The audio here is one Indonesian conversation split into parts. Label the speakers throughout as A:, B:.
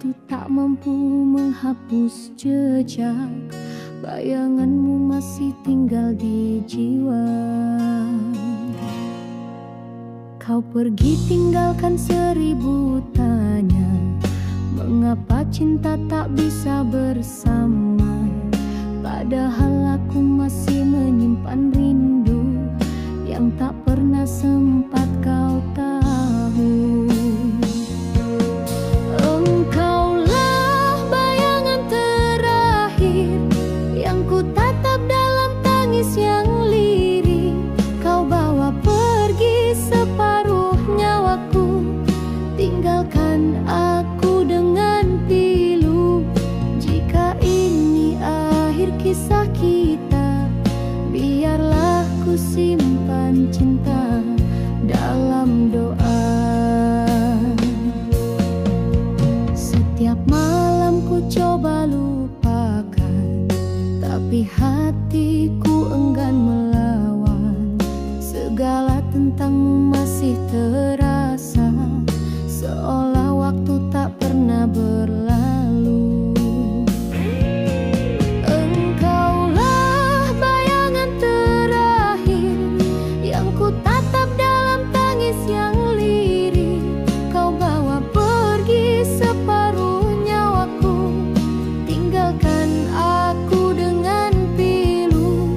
A: waktu tak mampu menghapus jejak. Bayanganmu masih tinggal di jiwa. Kau pergi tinggalkan 1000 tanya, mengapa cinta tak bisa bersama. Padahal aku masih menyimpan rindu yang tak pernah sempat kau tahu. Engkaulah bayangan terakhir yang ku tatap dalam tangis yang lirih. Kau bawa pergi separuh nyawaku, tinggalkan aku dengan pilu. Jika ini akhir kisah kita, biarlah ku simpan cinta dalam doa. Setiap malam ku coba lupakan, tapi hatiku enggan melawan. Segala tentangmu masih terasa, seolah waktu tak pernah berlalu. Engkaulah bayangan terakhir yang ku tatap dalam tangis yang lirih. Kau bawa pergi separuh nyawaku, tinggalkan aku dengan pilu.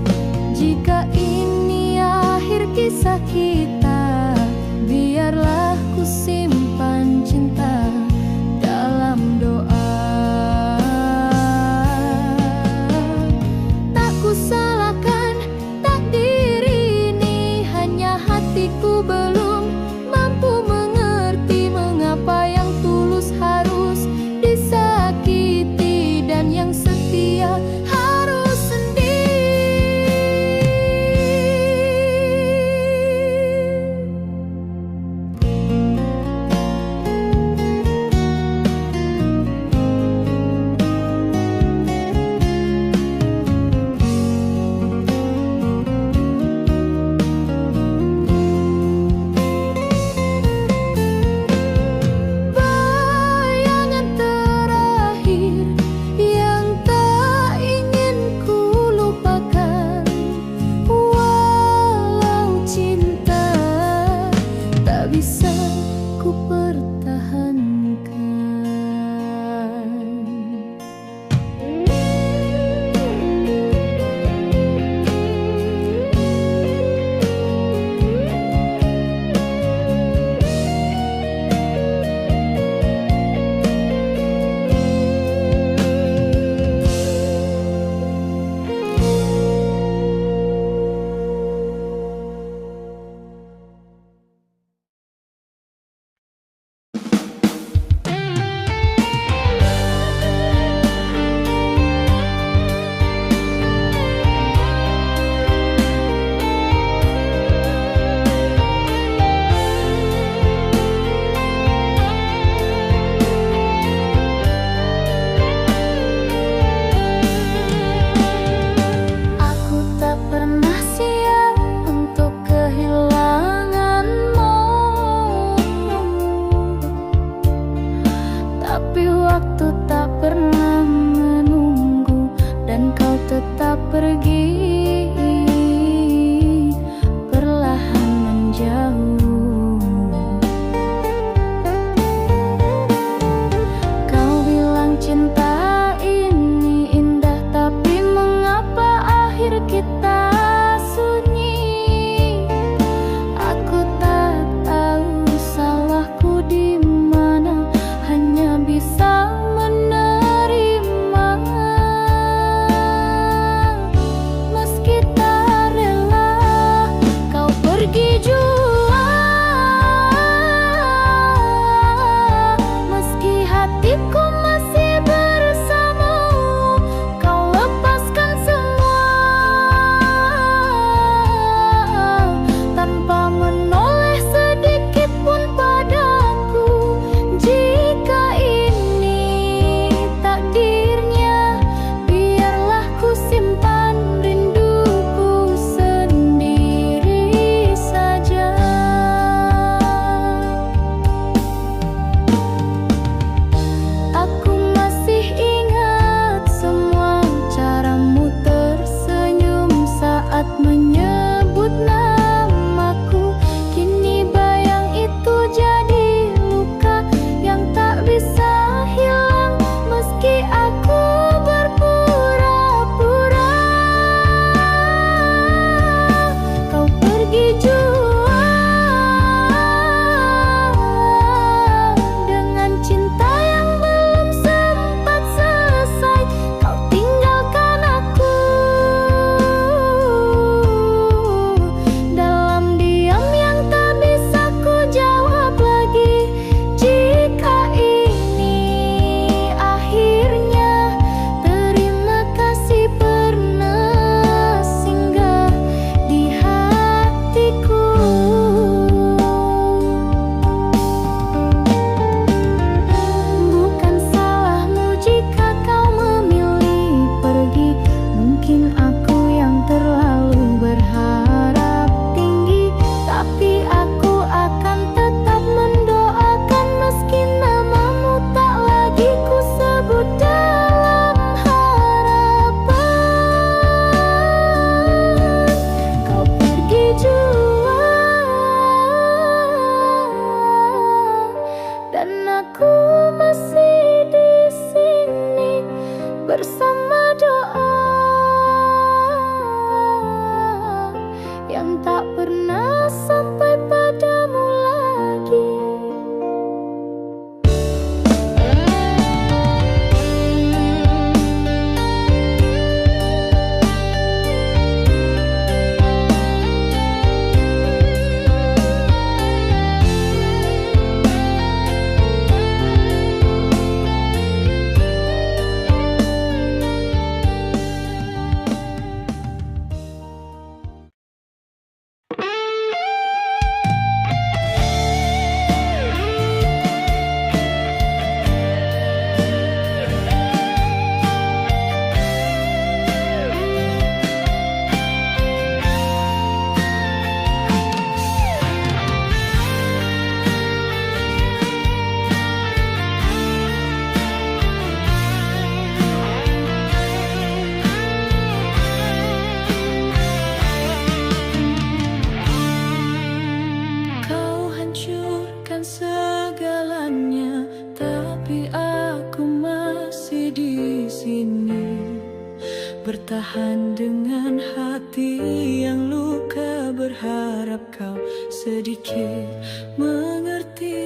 B: bertahan dengan hati yang luka, berharap kau sedikit mengerti.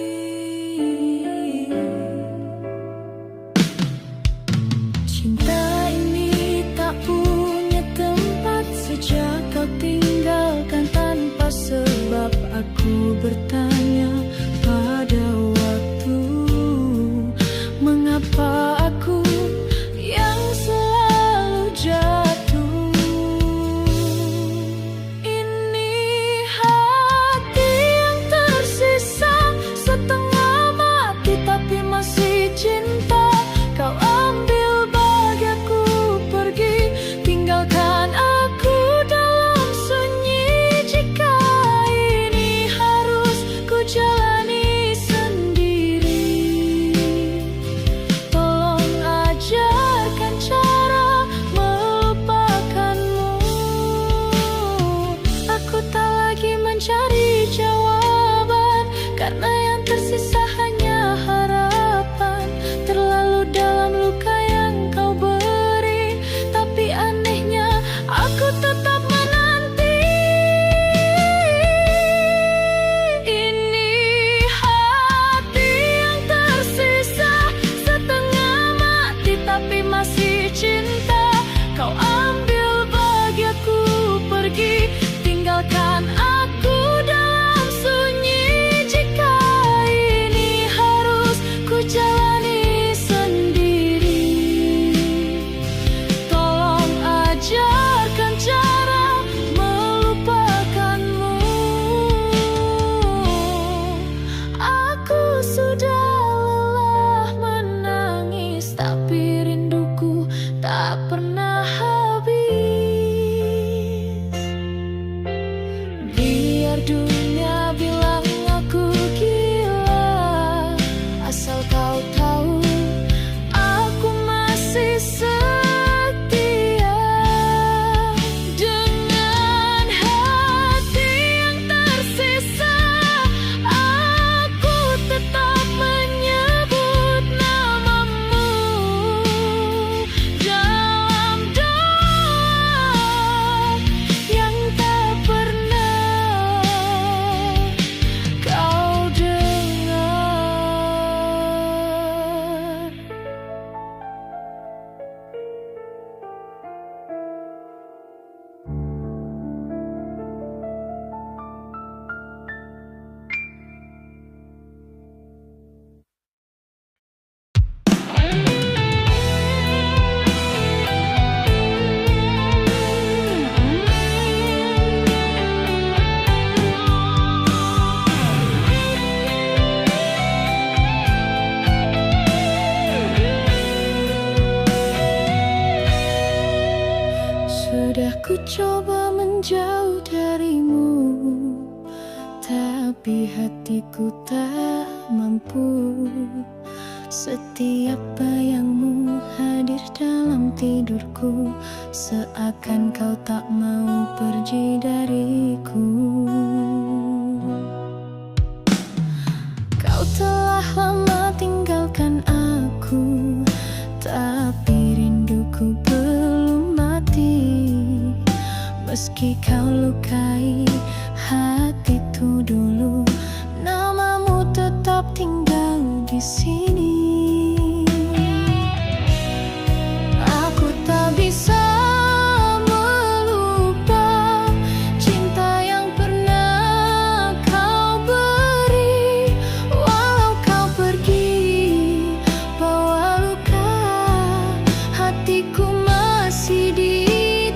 B: Cinta ini tak punya tempat sejak kau tinggalkan tanpa sebab. Aku bertanya pada waktu, mengapa aku yang selalu jatuh? Ini hati yang tersisa, setengah mati tapi masih cinta. Kau ambil bahagiaku pergi, tinggalkan aku dalam sunyi. Jika ini harus ku jalani sendiri, tolong ajarkan cara melupakanmu. Aku tak lagi mencari jawaban, karena yang tersisa hanya harapan. Terlalu dalam luka yang kau beri, tapi anehnya aku tetap menanti. Ini hati yang tersisa, setengah mati tapi masih cinta. Kau ambil bahagiaku pergi, tinggalkan aku dalam sunyi. Jika ini harus ku jalani sendiri, tolong ajarkan cara melupakanmu. Aku sudah lelah menangis, tapi rinduku tak pernah habis. Biar dunia bilang aku gila, asal kau tahu aku masih setia. Dengan hati yang tersisa, aku tetap menyebut namamu dalam doa yang tak pernah kau dengar. Sudah ku coba menjauh darimu, tapi hatiku tak mampu. Setiap bayangmu hadir dalam tidurku, seakan kau tak mau pergi dariku. Kau telah lama tinggalkan aku, tapi rinduku belum mati. Meski kau lukai hatiku dulu, namamu tetap tinggal di sini. Aku tak bisa melupa cinta yang pernah kau beri. Walau kau pergi bawa luka, hatiku masih di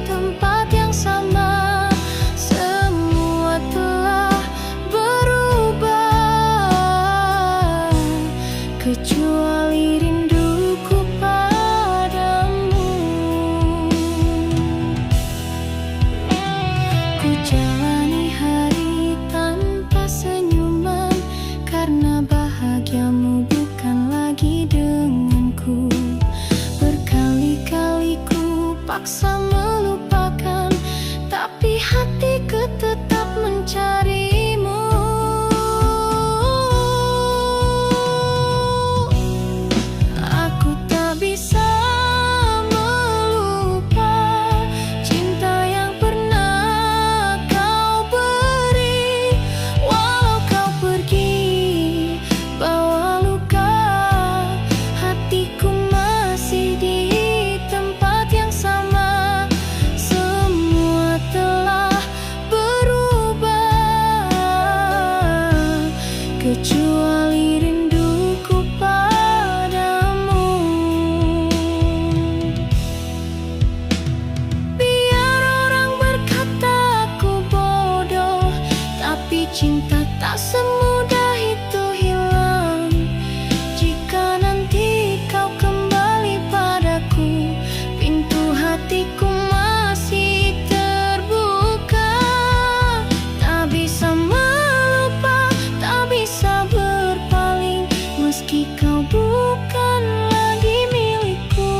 B: tempat yang sama. Semua telah berubah, kecuali rinduku padamu. Ku jalani hari tanpa senyuman, karena bahagiamu bukan lagi denganku. Berkali-kali ku paksa melupakan, tapi hatiku tetap mencarimu. Aku tak bisa melupa Cinta tak semudah itu hilang. Jika nanti kau kembali padaku, pintu hatiku masih terbuka. Tak bisa melupa, tak bisa berpaling, meski kau bukan lagi milikku.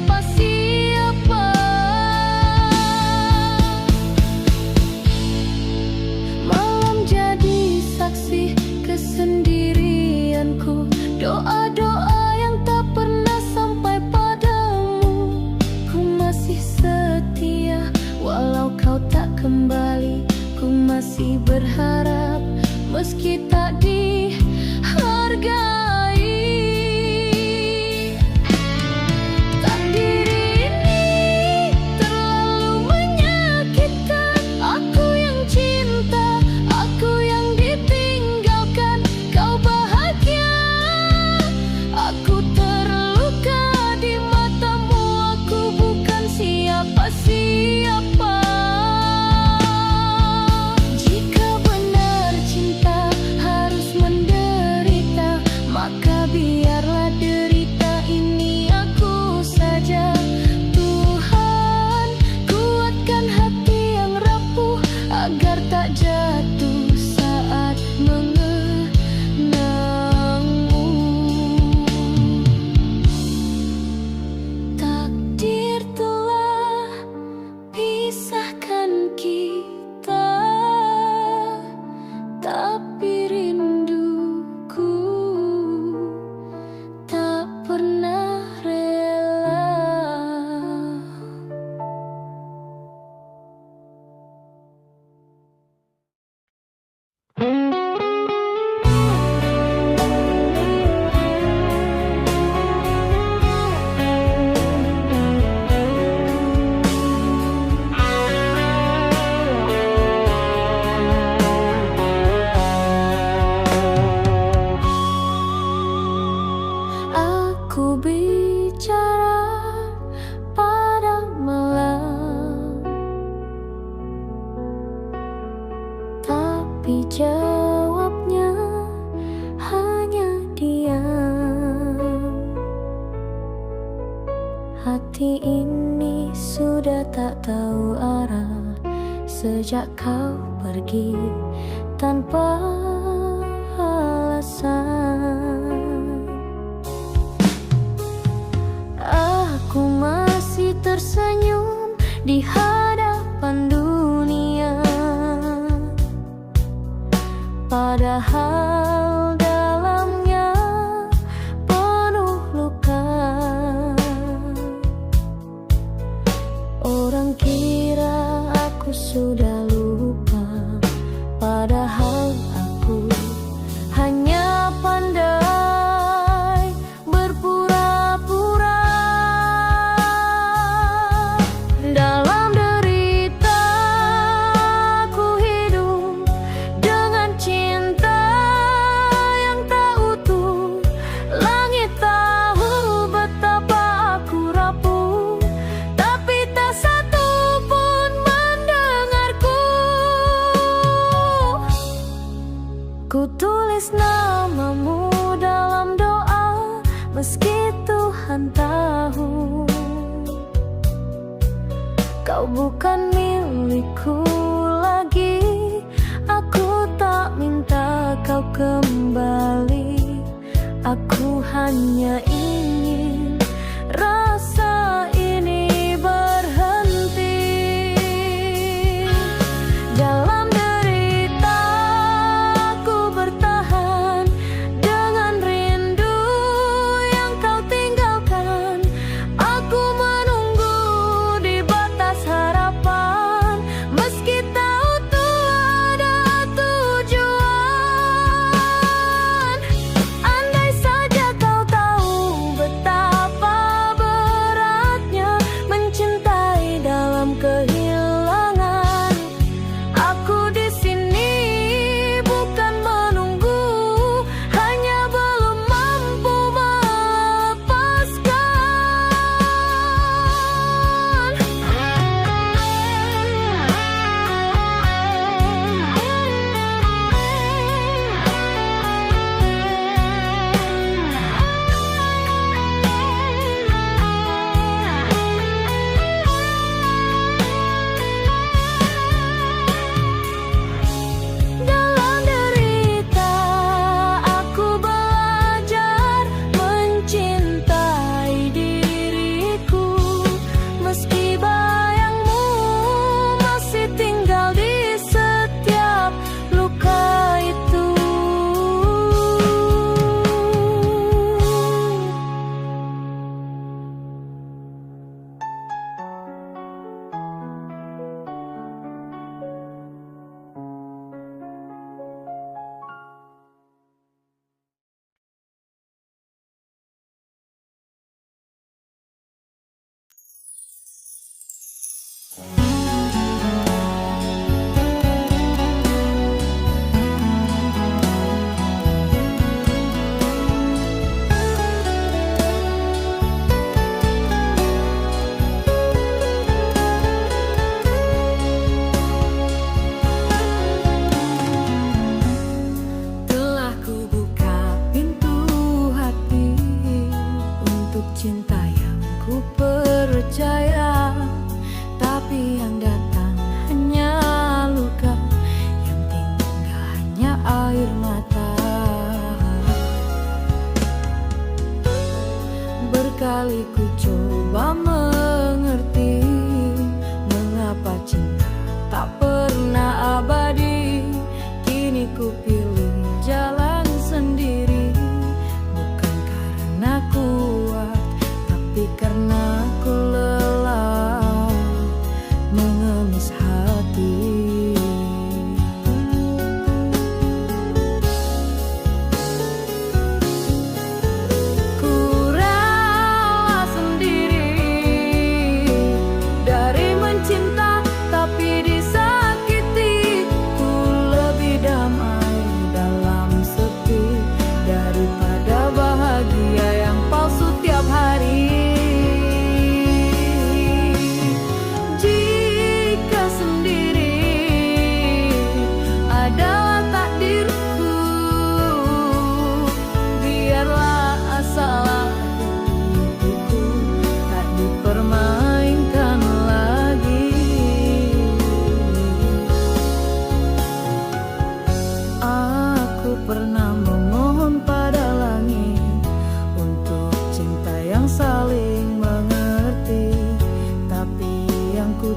A: siapa-siapa. Malam jadi saksi kesendirianku, doa-doa yang tak pernah sampai padamu. Ku masih setia walau kau tak kembali. Ku masih berharap meski tak dihargai. Takdir ini terlalu menyakitkan. Aku yang cinta, aku yang ditinggalkan. Kau bahagia, aku terluka di matamu. Aku bukan siapa-siapa. Jika benar cinta harus menderita, maka biarlah derita ini aku saja. Tuhan, kuatkan hati yang rapuh agar tak jatuh saat mengenangmu. Takdir telah pisahkan kita, tapi rinduku tak pernah rela. Aku bicara pada malam, tapi jawabnya hanya diam. Hati ini sudah tak tahu arah sejak kau pergi tanpa alasan. Aku masih tersenyum di hadapan dunia, padahal dalamnya penuh luka. Orang kira aku sudah lupa, padahal aku hanya pandai berpura-pura. Dalam derita aku hidup dengan cinta yang tak utuh. Langit tahu betapa aku rapuh, tapi tak satu pun mendengarku. Ku tulis namamu dalam doa, meski Tuhan tahu kau bukan milikku lagi. Aku tak minta kau kembali, aku hanya ingin rasa ini berhenti. Dalam derita aku bertahan dengan rindu yang kau tinggalkan. Aku menunggu di batas harapan, meski tahu Tuhan ada tujuan. Andai saja kau tahu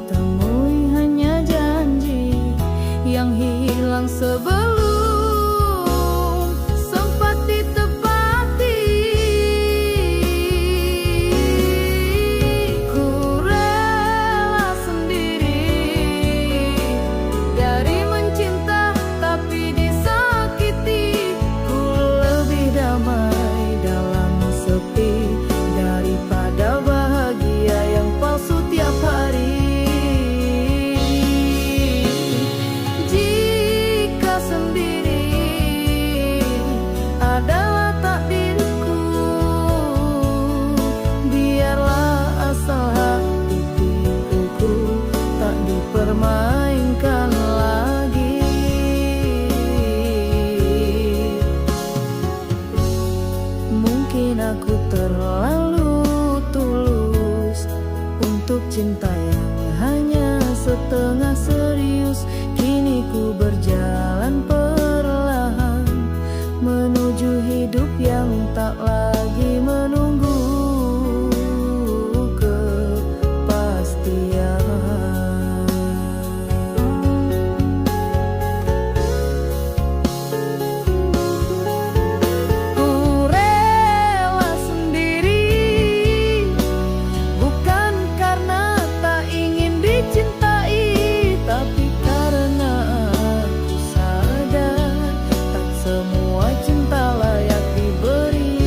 A: temui hanya janji yang hilang sebelum sempat ditepati. Ku rela sendiri dari mencinta tapi disakiti. Ku lebih damai dalam sepi daripada bahagia yang palsu tiap hari. Jika sendiri adalah takdirku, biarlah asal hati pikiranku tak dipermainkan lagi. Mungkin aku terlalu tulus untuk cinta yang hanya setengah serius. Kini ku berjalan perlahan menuju hidup yang tak lagi menunggu kepastian. Ku rela sendiri, bukan karena tak ingin dicintai, tapi karena aku sadar tak semua cinta layak diberi.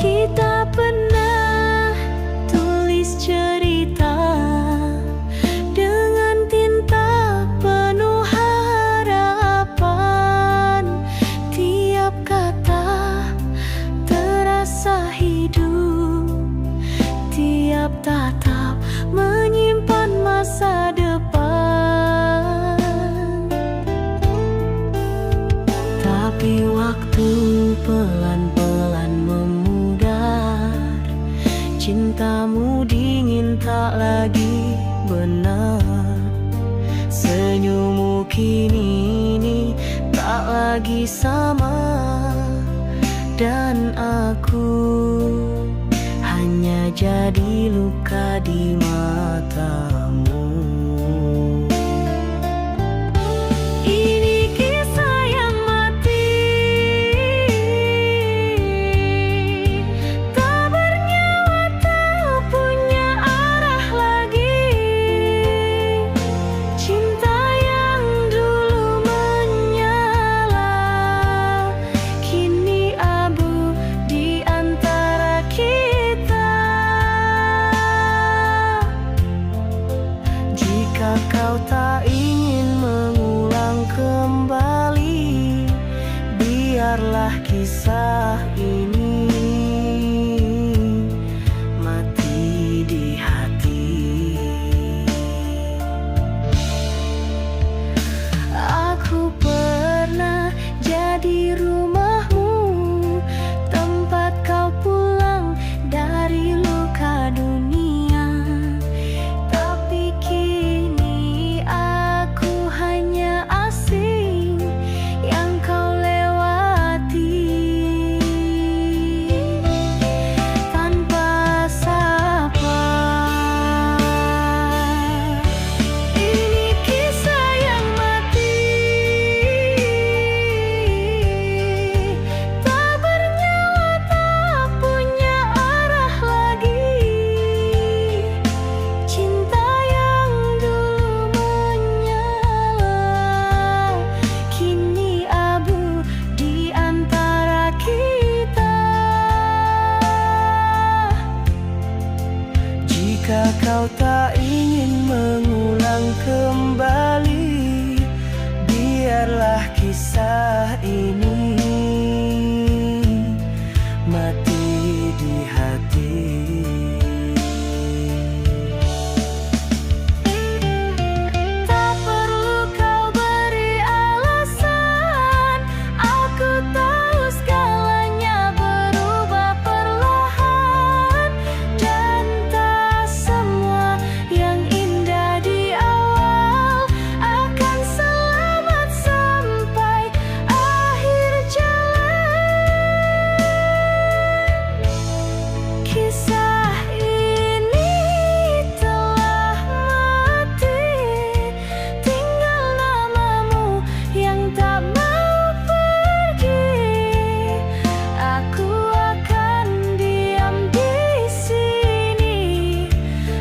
A: Kita pernah tulis cerita dengan tinta penuh harapan. Tiap kata terasa hidup, tiap tatap menyimpan masa depan. Tapi waktu pelan-pelan memudar, cintamu dingin tak lagi benar. Senyummu kini tak lagi sama, dan aku hanya jadi luka di matamu. Ini kisah yang mati, tak bernyawa, tak punya arah lagi. Cinta yang dulu menyala kini abu di antara kita. Jika kau tak ingin mengulang kembali, biarlah kisah ini mati di hati.
B: Tak perlu kau beri alasan, aku tahu segalanya berubah perlahan. Dan tak semua yang indah di awal akan selamat sampai akhir jalan. Kisah ini telah mati, tinggal namamu yang tak mau pergi. Aku akan diam di sini,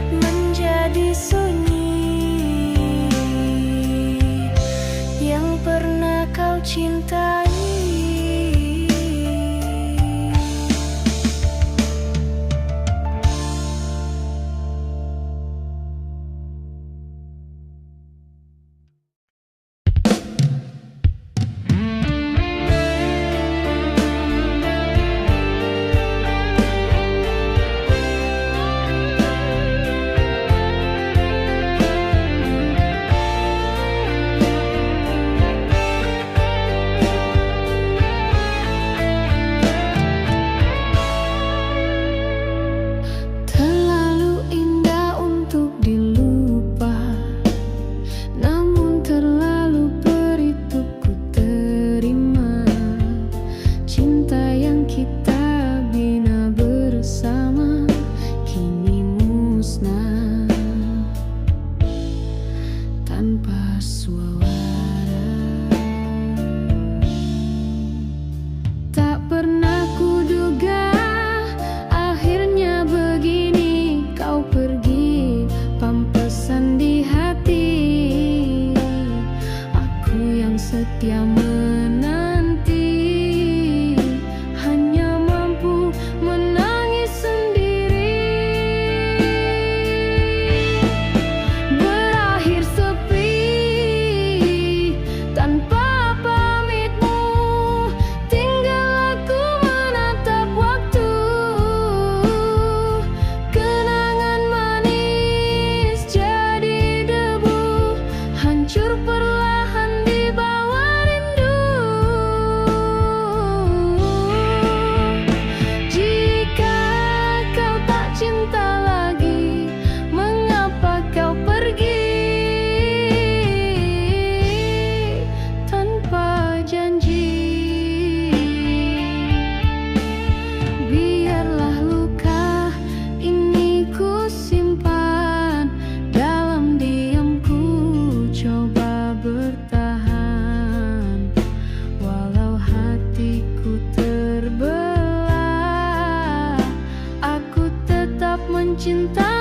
B: menjadi sunyi yang pernah kau cintai. Terlalu indah untuk dilupa, namun terlalu perih untuk ku terima. Cinta yang kita bina bersama kini musnah tanpa suara. Tak pernah kuduga akhirnya begini, kau pergi pampesan di hati. Aku yang setia menanti hanya mampu menangis sendiri. Berakhir sepi tanpa pamitmu, tinggal aku menatap waktu. Kenangan manis jadi debu, hancur perlahan di bawah rindu. Jika kau tak cinta lagi, mengapa kau pergi tanpa janji? Biarlah luka ini ku simpan dalam diamku, coba bertahan walau hatiku terbelah. Aku tetap mencintai.